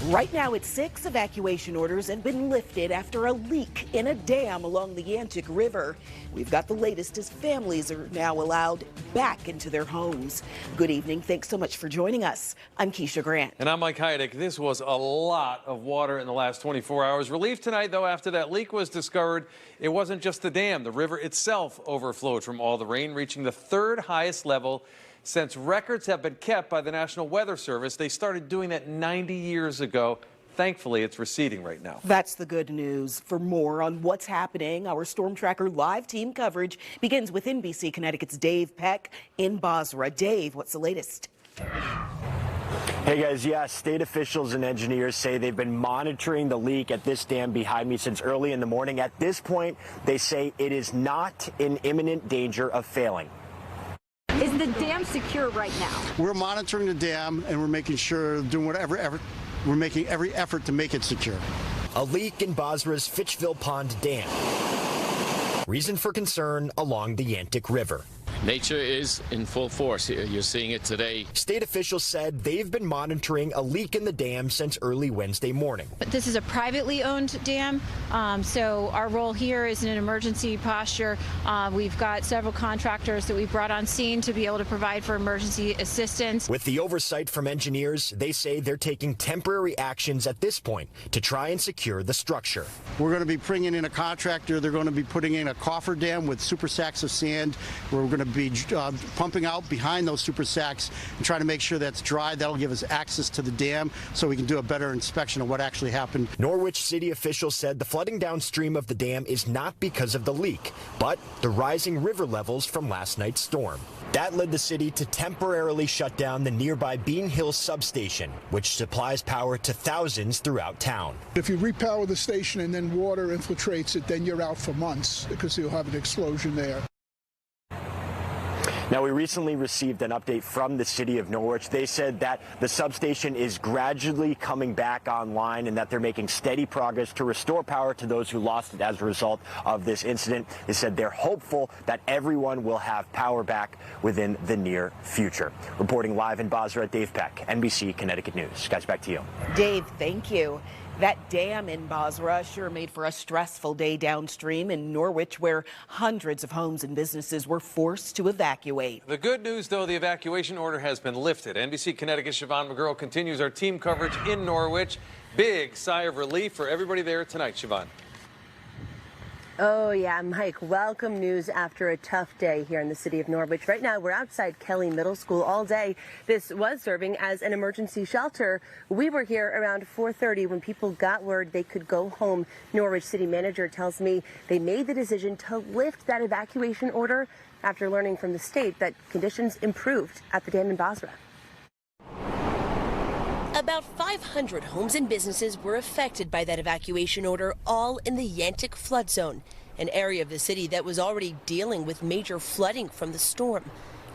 Right now, it's 6 evacuation orders have been lifted after a leak in a dam along the Yantic River. We've got the latest as families are now allowed back into their homes. Good evening. Thanks so much for joining us. I'm Keisha Grant. And I'm Mike Heidick. This was a lot of water in the last 24 hours. Relief tonight, though, after that leak was discovered. It wasn't just the dam. The river itself overflowed from all the rain, reaching the 3rd highest level since records have been kept by the National Weather Service. They started doing that 90 years ago. Thankfully, it's receding right now. That's the good news. For more on what's happening, our Storm Tracker live team coverage begins with NBC Connecticut's Dave Peck in Bozrah. Dave, what's the latest? Hey guys, yeah, state officials and engineers say they've been monitoring the leak at this dam behind me since early in the morning. At this point, they say it is not in imminent danger of failing. Is the dam secure right now? We're monitoring the dam and we're making sure, we're making every effort to make it secure. A leak in Bozrah's Fitchville Pond Dam. Reason for concern along the Yantic River. Nature is in full force here. You're seeing it today. State officials said they've been monitoring a leak in the dam since early Wednesday morning. But this is a privately owned dam, so our role here is in an emergency posture. We've got several contractors that we've brought on scene to be able to provide for emergency assistance. With the oversight from engineers, they say they're taking temporary actions at this point to try and secure the structure. We're going to be bringing in a contractor. They're going to be putting in a coffer dam with super sacks of sand. We're going to be pumping out behind those super sacks and trying to make sure that's dry. That'll give us access to the dam so we can do a better inspection of what actually happened. Norwich city officials said the flooding downstream of the dam is not because of the leak, but the rising river levels from last night's storm. That led the city to temporarily shut down the nearby Bean Hill substation, which supplies power to thousands throughout town. If you repower the station and then water infiltrates it, then you're out for months because you'll have an explosion there. Now, we recently received an update from the city of Norwich. They said that the substation is gradually coming back online and that they're making steady progress to restore power to those who lost it as a result of this incident. They said they're hopeful that everyone will have power back within the near future. Reporting live in Bozrah, Dave Peck, NBC Connecticut News. Guys, back to you. Dave, thank you. That dam in Bozrah sure made for a stressful day downstream in Norwich, where hundreds of homes and businesses were forced to evacuate. The good news, though, the evacuation order has been lifted. NBC Connecticut's Siobhan McGurl continues our team coverage in Norwich. Big sigh of relief for everybody there tonight, Siobhan. Oh, yeah, Mike, welcome news after a tough day here in the city of Norwich. Right now, we're outside Kelly Middle School all day. This was serving as an emergency shelter. We were here around 4:30 when people got word they could go home. Norwich city manager tells me they made the decision to lift that evacuation order after learning from the state that conditions improved at the dam in Bozrah. About 500 homes and businesses were affected by that evacuation order, all in the Yantic flood zone, an area of the city that was already dealing with major flooding from the storm.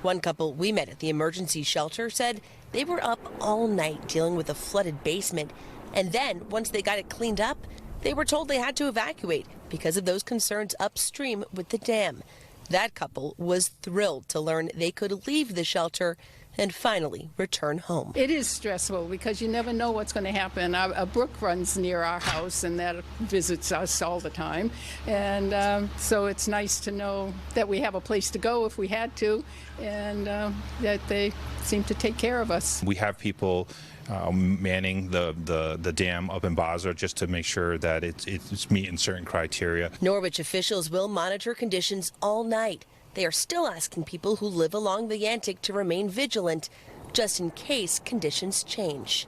One couple we met at the emergency shelter said they were up all night dealing with a flooded basement, and then once they got it cleaned up, they were told they had to evacuate because of those concerns upstream with the dam. That couple was thrilled to learn they could leave the shelter and finally return home. It is stressful because you never know what's going to happen. A brook runs near our house and that visits us all the time. And so it's nice to know that we have a place to go if we had to, and that they seem to take care of us. We have people manning the dam up in Bozrah just to make sure that it's meeting certain criteria. Norwich officials will monitor conditions all night. They are still asking people who live along the Yantic to remain vigilant, just in case conditions change.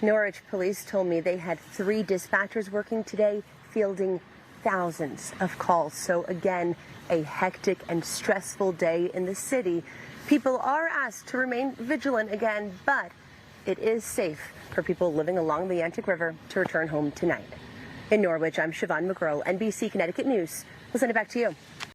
Norwich police told me they had 3 dispatchers working today, fielding thousands of calls. So again, a hectic and stressful day in the city. People are asked to remain vigilant again, but it is safe for people living along the Yantic River to return home tonight. In Norwich, I'm Siobhan McGurl, NBC Connecticut News. We'll send it back to you.